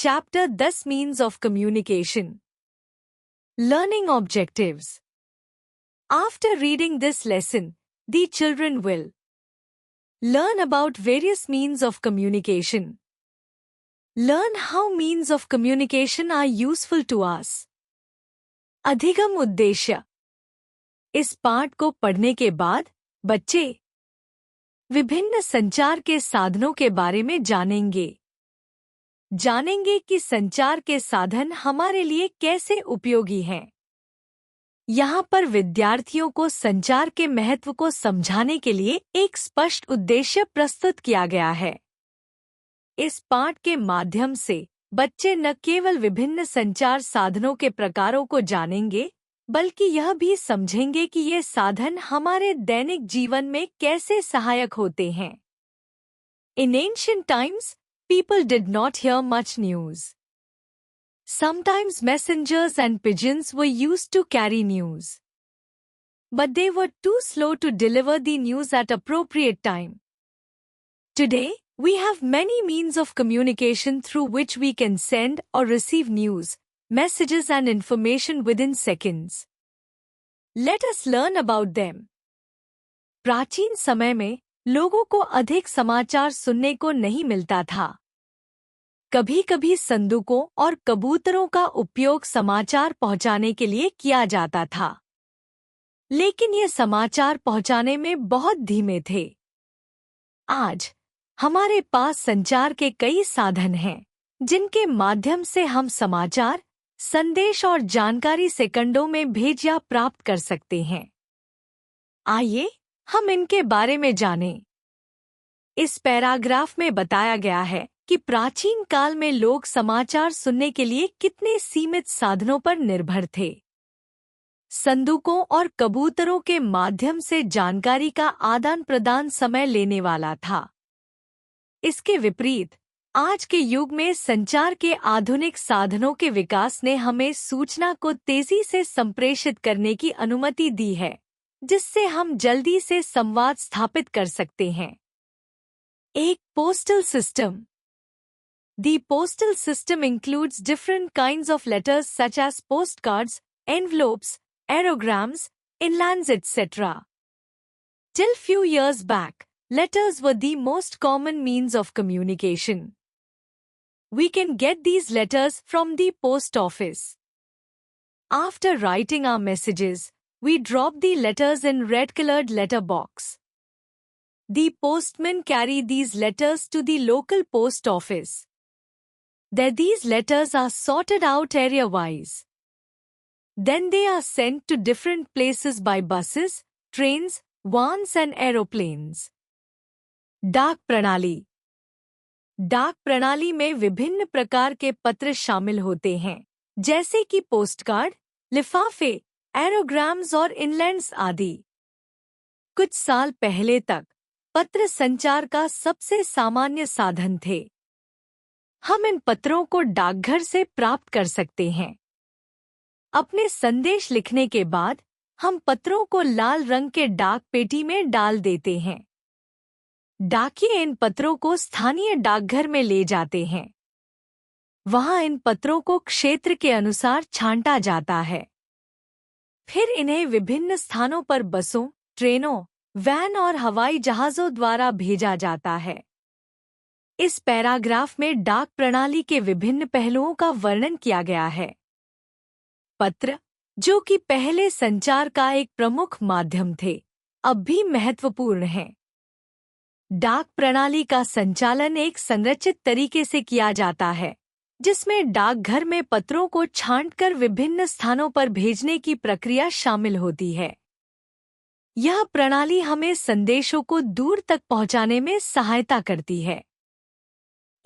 Chapter 10 Means of Communication. Learning Objectives. After reading this lesson, the children will learn about various means of communication. Learn how means of communication are useful to us. अधिगम उद्देश्य. इस पाठ को पढ़ने के बाद बच्चे विभिन्न संचार के साधनों के बारे में जानेंगे कि संचार के साधन हमारे लिए कैसे उपयोगी हैं। यहाँ पर विद्यार्थियों को संचार के महत्व को समझाने के लिए एक स्पष्ट उद्देश्य प्रस्तुत किया गया है। इस पाठ के माध्यम से बच्चे न केवल विभिन्न संचार साधनों के प्रकारों को जानेंगे, बल्कि यह भी समझेंगे कि ये साधन हमारे दैनिक जीवन में कैसे सहायक होते हैं। In ancient times, people did not hear much news. Sometimes messengers and pigeons were used to carry news. But they were too slow to deliver the news at appropriate time. Today, we have many means of communication through which we can send or receive news, messages and information within seconds. Let us learn about them. प्राचीन समय में लोगों को अधिक समाचार सुनने को नहीं मिलता था। कभी-कभी संदूकों और कबूतरों का उपयोग समाचार पहुंचाने के लिए किया जाता था, लेकिन ये समाचार पहुंचाने में बहुत धीमे थे। आज हमारे पास संचार के कई साधन हैं, जिनके माध्यम से हम समाचार, संदेश और जानकारी सेकंडों में भेज या प्राप्त कर सकते हैं। आइए हम इनके बारे में जानें। इस पैराग्राफ में बताया गया है कि प्राचीन काल में लोग समाचार सुनने के लिए कितने सीमित साधनों पर निर्भर थे। संदूकों और कबूतरों के माध्यम से जानकारी का आदान प्रदान समय लेने वाला था। इसके विपरीत आज के युग में संचार के आधुनिक साधनों के विकास ने हमें सूचना को तेजी से संप्रेषित करने की अनुमति दी है, जिससे हम जल्दी से संवाद स्थापित कर सकते हैं। एक postal system. The postal system includes different kinds of letters such as postcards, envelopes, aerograms, inlands, etc. Till few years back, letters were the most common means of communication. We can get these letters from the post office. After writing our messages, we drop the letters in red-colored letter box. The postmen carry these letters to the local post office. There these letters are sorted out area-wise. Then they are sent to different places by buses, trains, vans and aeroplanes. डाक प्रणाली. डाक प्रणाली में विभिन्न प्रकार के पत्र शामिल होते हैं, जैसे कि पोस्टकार्ड, लिफाफे, एरोग्राम्स और इनलैंड्स आदि। कुछ साल पहले तक पत्र संचार का सबसे सामान्य साधन थे। हम इन पत्रों को डाकघर से प्राप्त कर सकते हैं। अपने संदेश लिखने के बाद हम पत्रों को लाल रंग के डाक पेटी में डाल देते हैं। डाकिये इन पत्रों को स्थानीय डाकघर में ले जाते हैं। वहां इन पत्रों को क्षेत्र के अनुसार छांटा जाता है। फिर इन्हें विभिन्न स्थानों पर बसों, ट्रेनों, वैन और हवाई जहाज़ों द्वारा भेजा जाता है। इस पैराग्राफ में डाक प्रणाली के विभिन्न पहलुओं का वर्णन किया गया है। पत्र, जो कि पहले संचार का एक प्रमुख माध्यम थे, अब भी महत्वपूर्ण हैं। डाक प्रणाली का संचालन एक संरचित तरीके से किया जाता है, जिसमें डाकघर में पत्रों को छांटकर विभिन्न स्थानों पर भेजने की प्रक्रिया शामिल होती है। यह प्रणाली हमें संदेशों को दूर तक पहुंचाने में सहायता करती है।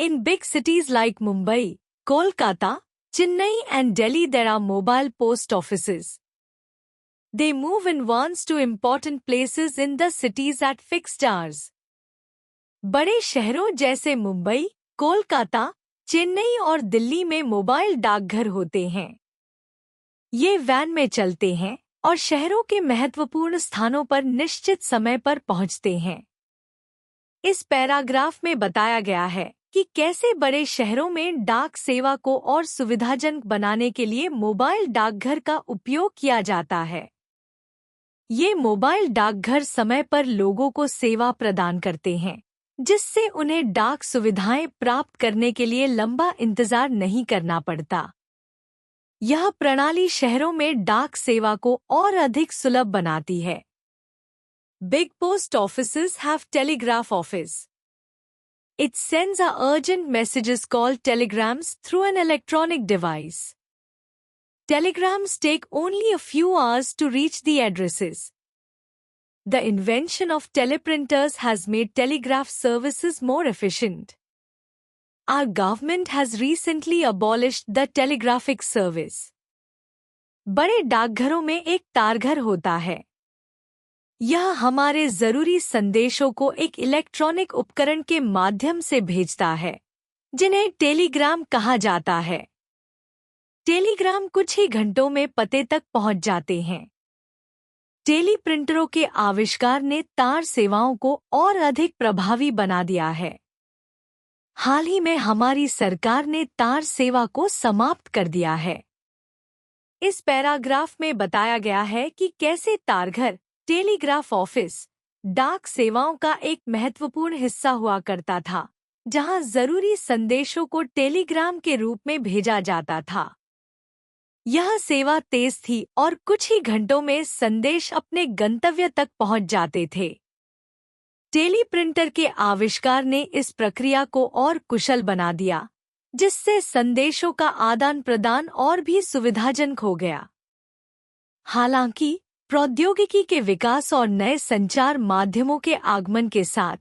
In big cities like Mumbai, Kolkata, Chennai and Delhi there are mobile post offices. They move in vans to important places in the cities at fixed hours. बड़े शहरों जैसे मुंबई, कोलकाता, चेन्नई और दिल्ली में मोबाइल डाकघर होते हैं। ये वैन में चलते हैं और शहरों के महत्वपूर्ण स्थानों पर निश्चित समय पर पहुंचते हैं। इस पैराग्राफ में बताया गया है कि कैसे बड़े शहरों में डाक सेवा को और सुविधाजनक बनाने के लिए मोबाइल डाकघर का उपयोग किया जाता है। ये मोबाइल डाकघर समय पर लोगों को सेवा प्रदान करते हैं, जिससे उन्हें डाक सुविधाएं प्राप्त करने के लिए लंबा इंतजार नहीं करना पड़ता। यह प्रणाली शहरों में डाक सेवा को और अधिक सुलभ बनाती है। Big post offices have telegraph office. It sends a urgent messages called telegrams through an electronic device. Telegrams take only a few hours to reach the addresses. The invention of teleprinters has made telegraph services more efficient. Our government has recently abolished the telegraphic service. बड़े डाकघरों में एक तारघर होता है। यह हमारे जरूरी संदेशों को एक इलेक्ट्रॉनिक उपकरण के माध्यम से भेजता है, जिन्हें टेलीग्राम कहा जाता है। टेलीग्राम कुछ ही घंटों में पते तक पहुंच जाते हैं। टेलीप्रिंटरों के आविष्कार ने तार सेवाओं को और अधिक प्रभावी बना दिया है। हाल ही में हमारी सरकार ने तार सेवा को समाप्त कर दिया है। इस पैराग्राफ में बताया गया है कि कैसे तारघर, टेलीग्राफ ऑफिस, डाक सेवाओं का एक महत्वपूर्ण हिस्सा हुआ करता था, जहां जरूरी संदेशों को टेलीग्राम के रूप में भेजा जाता था। यह सेवा तेज थी और कुछ ही घंटों में संदेश अपने गंतव्य तक पहुंच जाते थे। टेलीप्रिंटर के आविष्कार ने इस प्रक्रिया को और कुशल बना दिया, जिससे संदेशों का आदान प्रदान और भी सुविधाजनक हो गया। हालांकि प्रौद्योगिकी के विकास और नए संचार माध्यमों के आगमन के साथ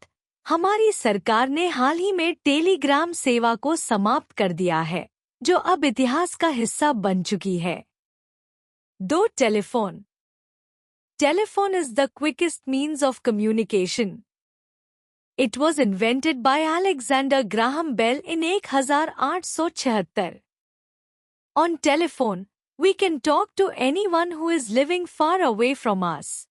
हमारी सरकार ने हाल ही में टेलीग्राम सेवा को समाप्त कर दिया है, जो अब इतिहास का हिस्सा बन चुकी है। दो telephone. Telephone is the quickest means of communication. It was invented by Alexander Graham Bell in 1876. On telephone, we can talk to anyone who is living far away from us.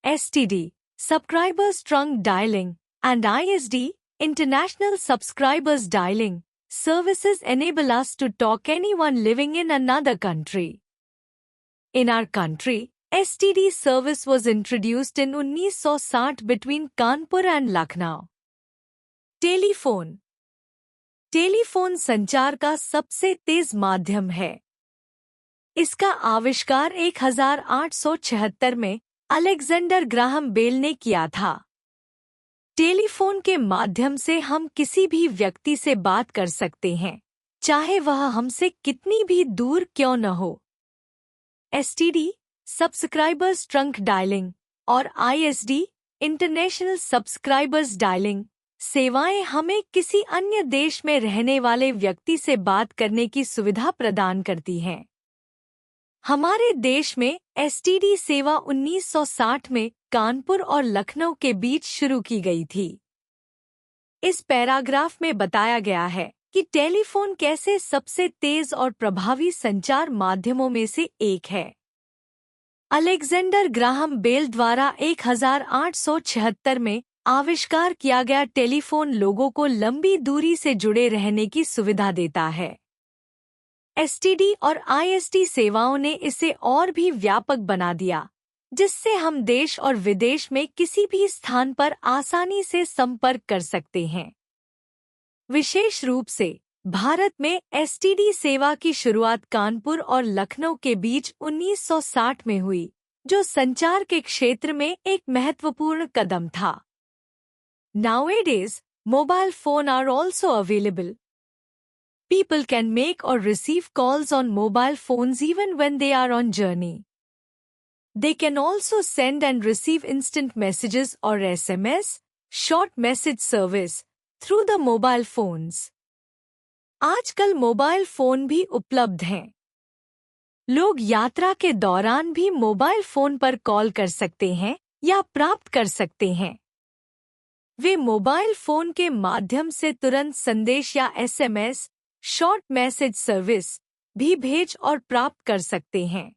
STD, Subscribers Trunk Dialing, and ISD, International Subscribers Dialing, services enable us to talk anyone living in another country. In our country, STD service was introduced in 1960 between Kanpur and Lucknow. Telephone. Telephone संचार का सबसे तेज माध्यम है। इसका आविष्कार 1876 में Alexander Graham bell ने किया था। टेलीफोन के माध्यम से हम किसी भी व्यक्ति से बात कर सकते हैं, चाहे वह हमसे कितनी भी दूर क्यों न हो। एसटीडी, सब्सक्राइबर्स ट्रंक डायलिंग, और आईएसडी, इंटरनेशनल सब्सक्राइबर्स डायलिंग सेवाएं हमें किसी अन्य देश में रहने वाले व्यक्ति से बात करने की सुविधा प्रदान करती हैं। हमारे देश में एसटीडी सेवा 1960 में कानपुर और लखनऊ के बीच शुरू की गई थी। इस पैराग्राफ में बताया गया है कि टेलीफोन कैसे सबसे तेज और प्रभावी संचार माध्यमों में से एक है। अलेक्जेंडर ग्राहम बेल द्वारा 1876 में आविष्कार किया गया टेलीफोन लोगों को लंबी दूरी से जुड़े रहने की सुविधा देता है। एसटीडी और आईएसडी सेवाओं ने इसे और भी व्यापक बना दिया, जिससे हम देश और विदेश में किसी भी स्थान पर आसानी से संपर्क कर सकते हैं। विशेष रूप से भारत में एसटीडी सेवा की शुरुआत कानपुर और लखनऊ के बीच 1960 में हुई, जो संचार के क्षेत्र में एक महत्वपूर्ण कदम था। Nowadays, mobile phones are also available. People can make or receive calls on mobile phones even when they are on journey. They can also send and receive instant messages or SMS, short message service, through the mobile phones. आजकल mobile phone भी उपलब्ध हैं। लोग यात्रा के दौरान भी mobile phone पर कॉल कर सकते हैं या प्राप्त कर सकते हैं। वे मोबाइल फोन के माध्यम से तुरंत संदेश या एसएमएस, शॉर्ट मैसेज सर्विस भी भेज और प्राप्त कर सकते हैं।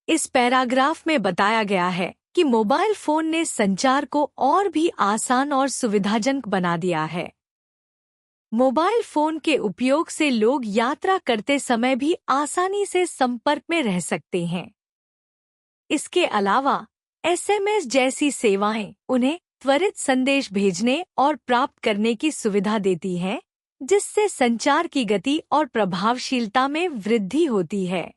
इस पैराग्राफ में बताया गया है कि मोबाइल फोन ने संचार को और भी आसान और सुविधाजनक बना दिया है। मोबाइल फोन के उपयोग से लोग यात्रा करते समय भी आसानी से संपर्क में रह सकते हैं। इसके अलावा एसएमएस जैसी सेवाएं उन्हें त्वरित संदेश भेजने और प्राप्त करने की सुविधा देती हैं, जिससे संचार की गति और प्रभावशीलता में वृद्धि होती है।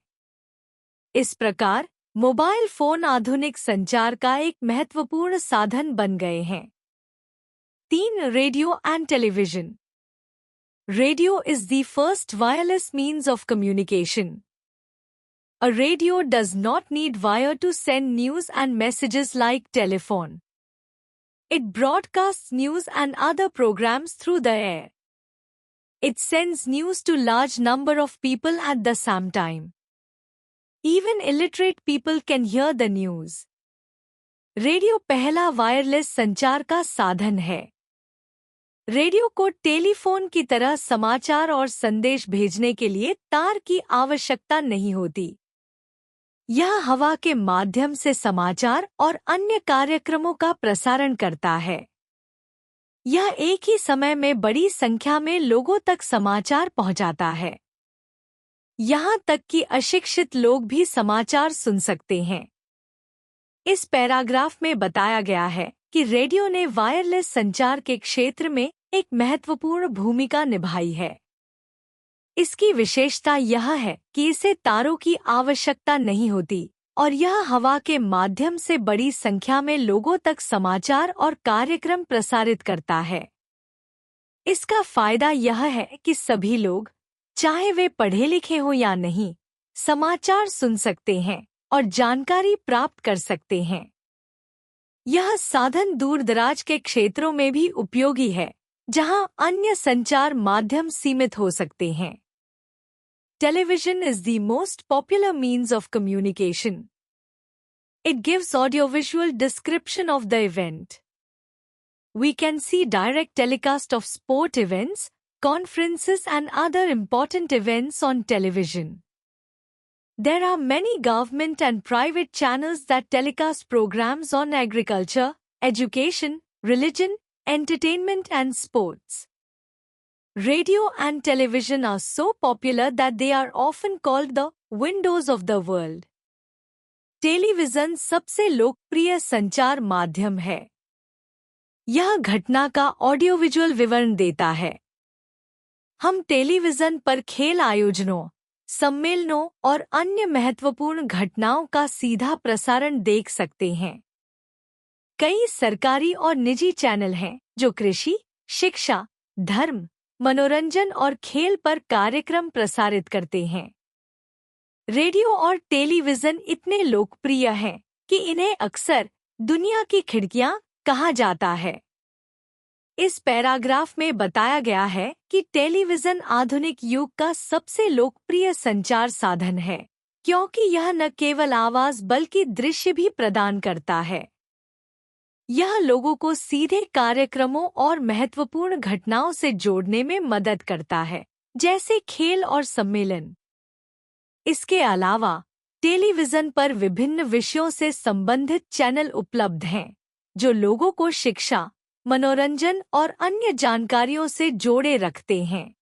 इस प्रकार मोबाइल फोन आधुनिक संचार का एक महत्वपूर्ण साधन बन गए हैं। 3. Radio and television. Radio is the first wireless means of communication. A radio does not need wire to send news and messages like telephone. It broadcasts news and other programs through the air. It sends news to large number of people at the same time. Even illiterate people can hear the news. Radio पहला wireless संचार का साधन है। Radio को telephone की तरह समाचार और संदेश भेजने के लिए तार की आवश्यकता नहीं होती। यह हवा के माध्यम से समाचार और अन्य कार्यक्रमों का प्रसारण करता है। यह एक ही समय में बड़ी संख्या में लोगों तक समाचार पहुंचाता है। यहाँ तक कि अशिक्षित लोग भी समाचार सुन सकते हैं। इस पैराग्राफ में बताया गया है कि रेडियो ने वायरलेस संचार के क्षेत्र में एक महत्वपूर्ण भूमिका निभाई है। इसकी विशेषता यह है कि इसे तारों की आवश्यकता नहीं होती और यह हवा के माध्यम से बड़ी संख्या में लोगों तक समाचार और कार्यक्रम प्रसारित करता है। इसका फायदा यह है कि सभी लोग, चाहे वे पढ़े लिखे हो या नहीं, समाचार सुन सकते हैं और जानकारी प्राप्त कर सकते हैं। यह साधन दूर-दराज के क्षेत्रों में भी उपयोगी है, जहां अन्य संचार माध्यम सीमित हो सकते हैं। Television is the most popular means of communication. It gives audiovisual description of the event. We can see direct telecast of sport events, conferences and other important events on television. There are many government and private channels that telecast programs on agriculture, education, religion, entertainment and sports. Radio and television are so popular that they are often called the windows of the world. Television सबसे लोकप्रिय संचार माध्यम है। यह घटना का audio visual विवरण देता है। हम टेलीविजन पर खेल आयोजनों, सम्मेलनों और अन्य महत्वपूर्ण घटनाओं का सीधा प्रसारण देख सकते हैं। कई सरकारी और निजी चैनल हैं जो कृषि, शिक्षा, धर्म, मनोरंजन और खेल पर कार्यक्रम प्रसारित करते हैं। रेडियो और टेलीविजन इतने लोकप्रिय हैं कि इन्हें अक्सर दुनिया की खिड़कियां कहा जाता है। इस पैराग्राफ में बताया गया है कि टेलीविजन आधुनिक युग का सबसे लोकप्रिय संचार साधन है, क्योंकि यह न केवल आवाज बल्कि दृश्य भी प्रदान करता है। यह लोगों को सीधे कार्यक्रमों और महत्वपूर्ण घटनाओं से जोड़ने में मदद करता है, जैसे खेल और सम्मेलन। इसके अलावा टेलीविजन पर विभिन्न विषयों से संबंधित चैनल उपलब्ध हैं, जो लोगों को शिक्षा, मनोरंजन और अन्य जानकारियों से जोड़े रखते हैं।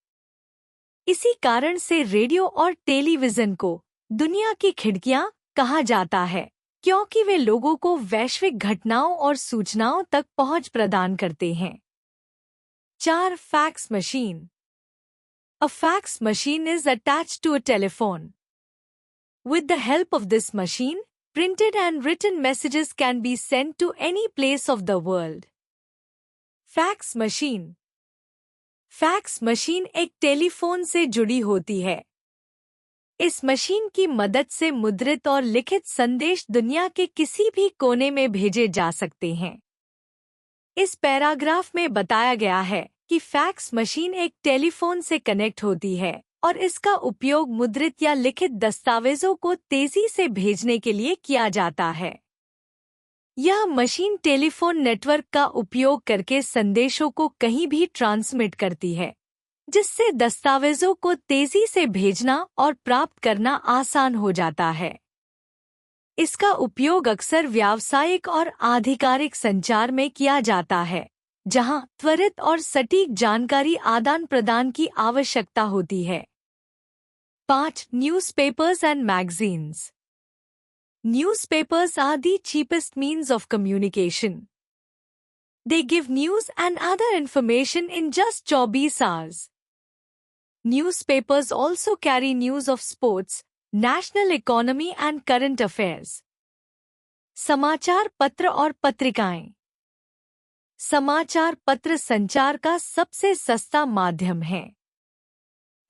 इसी कारण से रेडियो और टेलीविजन को दुनिया की खिड़कियां कहा जाता है, क्योंकि वे लोगों को वैश्विक घटनाओं और सूचनाओं तक पहुंच प्रदान करते हैं। 4. Fax machine. A fax machine is attached to a telephone. With the help of this machine, printed and written messages can be sent to any place of the world. Fax machine. Fax machine एक telephone से जुड़ी होती है। इस machine की मदद से मुद्रित और लिखित संदेश दुनिया के किसी भी कोने में भेजे जा सकते हैं। इस पैराग्राफ में बताया गया है कि फैक्स मशीन एक टेलीफोन से कनेक्ट होती है और इसका उपयोग मुद्रित या लिखित दस्तावेजों को तेजी से भेजने के लिए किया जाता है। यह मशीन टेलीफोन नेटवर्क का उपयोग करके संदेशों को कहीं भी ट्रांसमिट करती है, जिससे दस्तावेजों को तेजी से भेजना और प्राप्त करना आसान हो जाता है। इसका उपयोग अक्सर व्यावसायिक और आधिकारिक संचार में किया जाता है, जहां त्वरित और सटीक जानकारी आदान प्रदान की आवश्यकता होती है। 5. Newspapers and magazines. Newspapers are the cheapest means of communication. They give news and other information in just 24 hours. Newspapers also carry news of sports, national economy and current affairs. समाचार पत्र और पत्रिकाएं। समाचार पत्र संचार का सबसे सस्ता माध्यम है।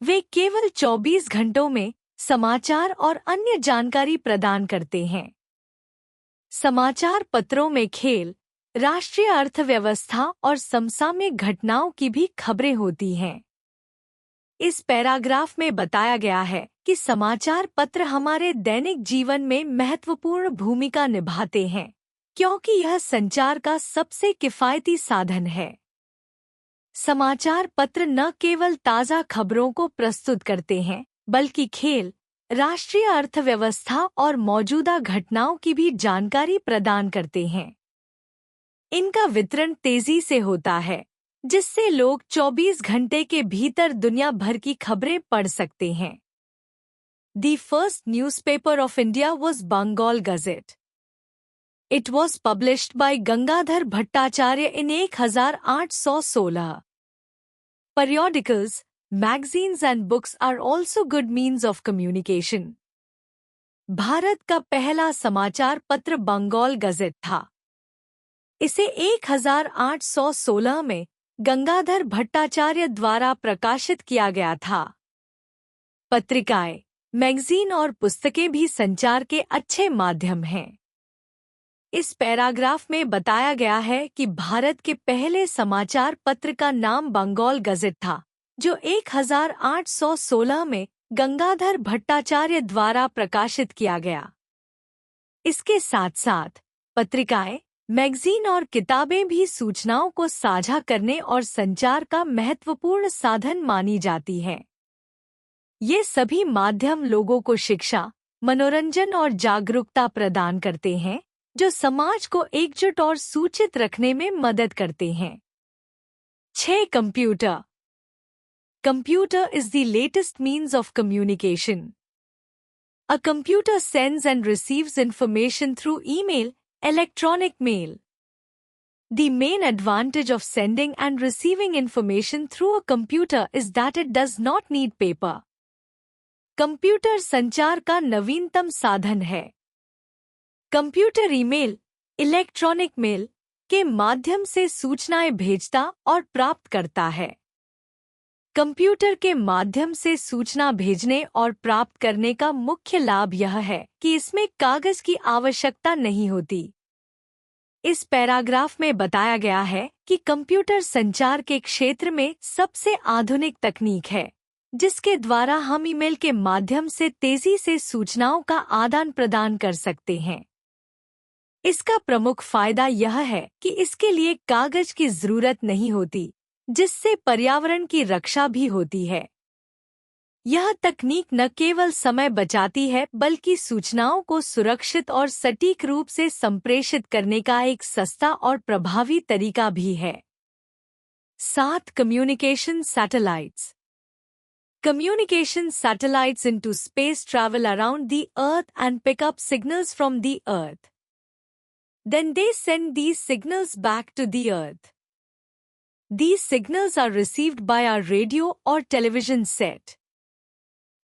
वे केवल 24 घंटों में समाचार और अन्य जानकारी प्रदान करते हैं। समाचार पत्रों में खेल, राष्ट्रीय अर्थव्यवस्था और समसामयिक घटनाओं की भी खबरें होती हैं। इस पैराग्राफ में बताया गया है कि समाचार पत्र हमारे दैनिक जीवन में महत्वपूर्ण भूमिका निभाते हैं, क्योंकि यह संचार का सबसे किफ़ायती साधन है। समाचार पत्र न केवल ताज़ा खबरों को प्रस्तुत करते हैं, बल्कि खेल, राष्ट्रीय अर्थव्यवस्था और मौजूदा घटनाओं की भी जानकारी प्रदान करते हैं। इनका वितरण तेजी से होता है, जिससे लोग 24 घंटे के भीतर दुनिया भर की खबरें पढ़ सकते हैं। The first newspaper of India was Bengal Gazette. It was published by Gangadhar Bhattacharya in 1816. Periodicals, magazines and books are also good means of communication. Bharat का पहला समाचार पत्र बंगाल गज़ेट था। इसे 1816 में गंगाधर भट्टाचार्य द्वारा प्रकाशित किया गया था। पत्रिकाएं, मैगजीन और पुस्तकें भी संचार के अच्छे माध्यम हैं। इस पैराग्राफ में बताया गया है कि भारत के पहले समाचार पत्र का नाम बंगाल गज़ेट था, जो 1816 में गंगाधर भट्टाचार्य द्वारा प्रकाशित किया गया। इसके साथ साथ पत्रिकाएं, मैगजीन और किताबें भी सूचनाओं को साझा करने और संचार का महत्वपूर्ण साधन मानी जाती हैं। ये सभी माध्यम लोगों को शिक्षा, मनोरंजन और जागरूकता प्रदान करते हैं, जो समाज को एकजुट और सूचित रखने में मदद करते हैं। 6. Computer. Computer is the latest means of communication. A computer sends and receives information through email, electronic mail. The main advantage of sending and receiving information through a computer is that it does not need paper. Computer संचार का नवीनतम साधन है। Computer email, electronic mail के माध्यम से सूचनाएं भेजता और प्राप्त करता है। कंप्यूटर के माध्यम से सूचना भेजने और प्राप्त करने का मुख्य लाभ यह है कि इसमें कागज की आवश्यकता नहीं होती। इस पैराग्राफ में बताया गया है कि कंप्यूटर संचार के क्षेत्र में सबसे आधुनिक तकनीक है, जिसके द्वारा हम ईमेल के माध्यम से तेजी से सूचनाओं का आदान प्रदान कर सकते हैं। इसका प्रमुख फायदा यह है कि इसके लिए कागज की जरूरत नहीं होती, जिससे पर्यावरण की रक्षा भी होती है। यह तकनीक न केवल समय बचाती है, बल्कि सूचनाओं को सुरक्षित और सटीक रूप से संप्रेषित करने का एक सस्ता और प्रभावी तरीका भी है। 7. Communication satellites. Communication satellites into space travel around the Earth and pick up signals from the Earth. Then they send these signals back to the Earth. These signals are received by our radio or television set.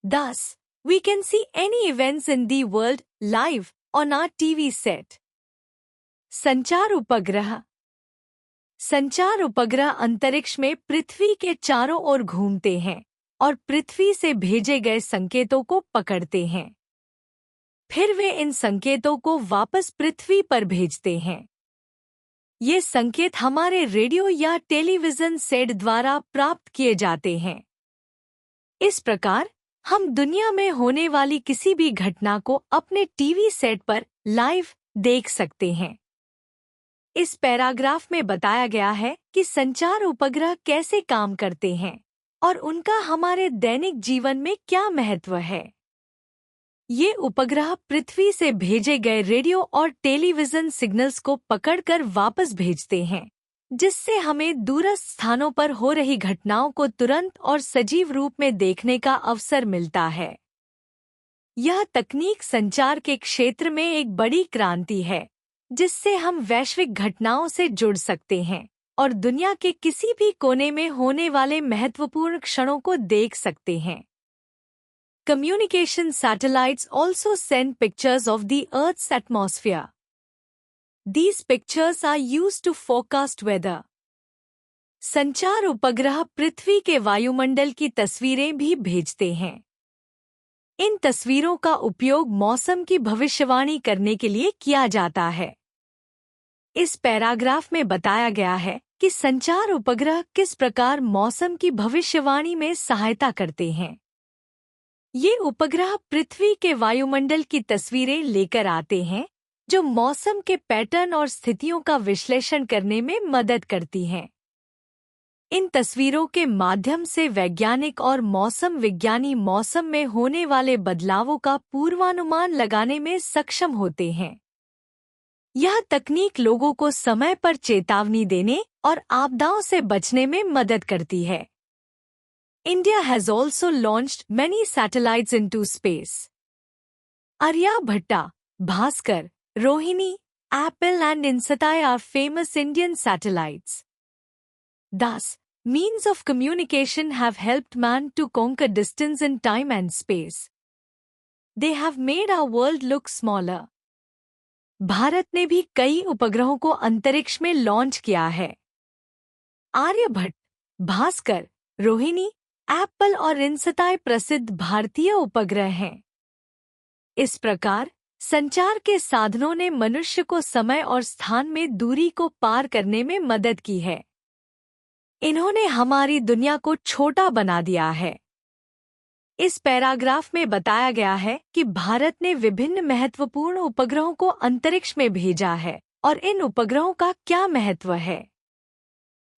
Thus, we can see any events in the world live on our TV set. संचार उपग्रह। संचार उपग्रह अंतरिक्ष में पृथ्वी के चारों ओर घूमते हैं और पृथ्वी से भेजे गए संकेतों को पकड़ते हैं। फिर वे इन संकेतों को वापस पृथ्वी पर भेजते हैं। ये संकेत हमारे रेडियो या टेलीविजन सेट द्वारा प्राप्त किए जाते हैं। इस प्रकार हम दुनिया में होने वाली किसी भी घटना को अपने टीवी सेट पर लाइव देख सकते हैं। इस पैराग्राफ में बताया गया है कि संचार उपग्रह कैसे काम करते हैं और उनका हमारे दैनिक जीवन में क्या महत्व है। ये उपग्रह पृथ्वी से भेजे गए रेडियो और टेलीविजन सिग्नल्स को पकड़कर वापस भेजते हैं, जिससे हमें दूरस्थ स्थानों पर हो रही घटनाओं को तुरंत और सजीव रूप में देखने का अवसर मिलता है। यह तकनीक संचार के क्षेत्र में एक बड़ी क्रांति है, जिससे हम वैश्विक घटनाओं से जुड़ सकते हैं और दुनिया के किसी भी कोने में होने वाले महत्वपूर्ण क्षणों को देख सकते हैं। Communication satellites also send pictures of the Earth's atmosphere. These pictures are used to forecast weather. संचार उपग्रह पृथ्वी के वायुमंडल की तस्वीरें भी भेजते हैं। इन तस्वीरों का उपयोग मौसम की भविष्यवाणी करने के लिए किया जाता है। इस पैराग्राफ में बताया गया है कि संचार उपग्रह किस प्रकार मौसम की भविष्यवाणी में सहायता करते हैं। ये उपग्रह पृथ्वी के वायुमंडल की तस्वीरें लेकर आते हैं, जो मौसम के पैटर्न और स्थितियों का विश्लेषण करने में मदद करती हैं। इन तस्वीरों के माध्यम से वैज्ञानिक और मौसम विज्ञानी मौसम में होने वाले बदलावों का पूर्वानुमान लगाने में सक्षम होते हैं। यह तकनीक लोगों को समय पर चेतावनी देने और आपदाओं से बचने में मदद करती है। India has also launched many satellites into space. Aryabhatta, Bhaskar, Rohini, Apple and Insatai are famous Indian satellites. Thus, means of communication have helped man to conquer distance in time and space. They have made our world look smaller. Bharat ने भी कई उपग्रहों को अंतरिक्ष में launch किया है। Aryabhata, Bhaskar, Rohini, Apple और इनसताय प्रसिद्ध भारतीय उपग्रह हैं। इस प्रकार संचार के साधनों ने मनुष्य को समय और स्थान में दूरी को पार करने में मदद की है। इन्होंने हमारी दुनिया को छोटा बना दिया है। इस पैराग्राफ में बताया गया है कि भारत ने विभिन्न महत्वपूर्ण उपग्रहों को अंतरिक्ष में भेजा है और इन उपग्रहों का क्या महत्व है।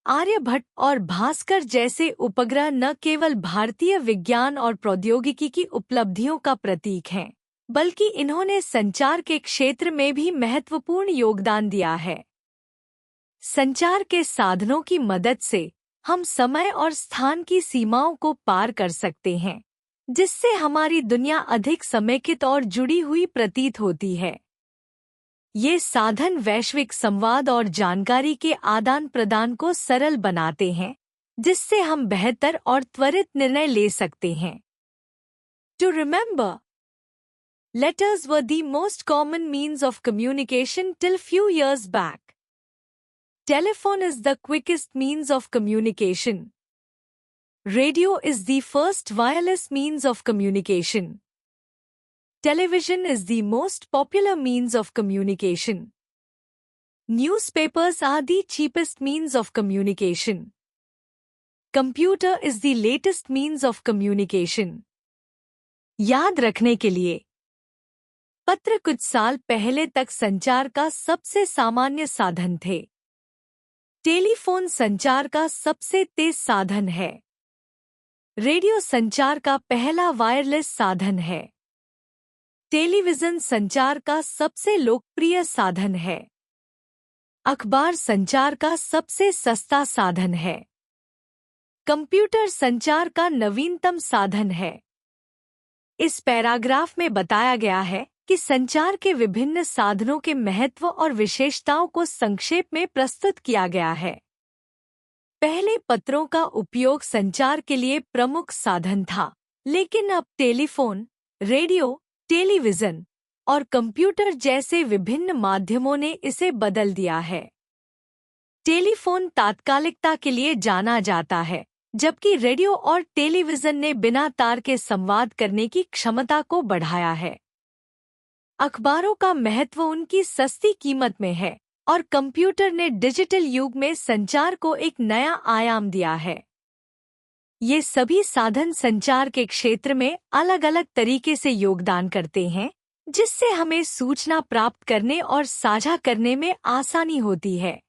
आर्यभट्ट और भास्कर जैसे उपग्रह न केवल भारतीय विज्ञान और प्रौद्योगिकी की उपलब्धियों का प्रतीक हैं, बल्कि इन्होंने संचार के क्षेत्र में भी महत्वपूर्ण योगदान दिया है। संचार के साधनों की मदद से हम समय और स्थान की सीमाओं को पार कर सकते हैं, जिससे हमारी दुनिया अधिक समेकित और जुड़ी हुई प्रतीत होती है। ये साधन वैश्विक संवाद और जानकारी के आदान प्रदान को सरल बनाते हैं, जिससे हम बेहतर और त्वरित निर्णय ले सकते हैं। To remember, letters were the most common means of communication till few years back. Telephone is the quickest means of communication. Radio is the first wireless means of communication. Television is the most popular means of communication. Newspapers are the cheapest means of communication. Computer is the latest means of communication. याद रखने के लिए, पत्र कुछ साल पहले तक संचार का सबसे सामान्य साधन थे। टेलीफोन संचार का सबसे तेज साधन है। रेडियो संचार का पहला वायरलेस साधन है। टेलीविजन संचार का सबसे लोकप्रिय साधन है। अखबार संचार का सबसे सस्ता साधन है। कंप्यूटर संचार का नवीनतम साधन है। इस पैराग्राफ में बताया गया है कि संचार के विभिन्न साधनों के महत्व और विशेषताओं को संक्षेप में प्रस्तुत किया गया है। पहले पत्रों का उपयोग संचार के लिए प्रमुख साधन था, लेकिन अब टेलीफोन, रेडियो, टेलीविजन और कंप्यूटर जैसे विभिन्न माध्यमों ने इसे बदल दिया है। टेलीफोन तात्कालिकता के लिए जाना जाता है, जबकि रेडियो और टेलीविजन ने बिना तार के संवाद करने की क्षमता को बढ़ाया है। अखबारों का महत्व उनकी सस्ती कीमत में है और कंप्यूटर ने डिजिटल युग में संचार को एक नया आयाम दिया है। ये सभी साधन संचार के क्षेत्र में अलग अलग तरीके से योगदान करते हैं, जिससे हमें सूचना प्राप्त करने और साझा करने में आसानी होती है।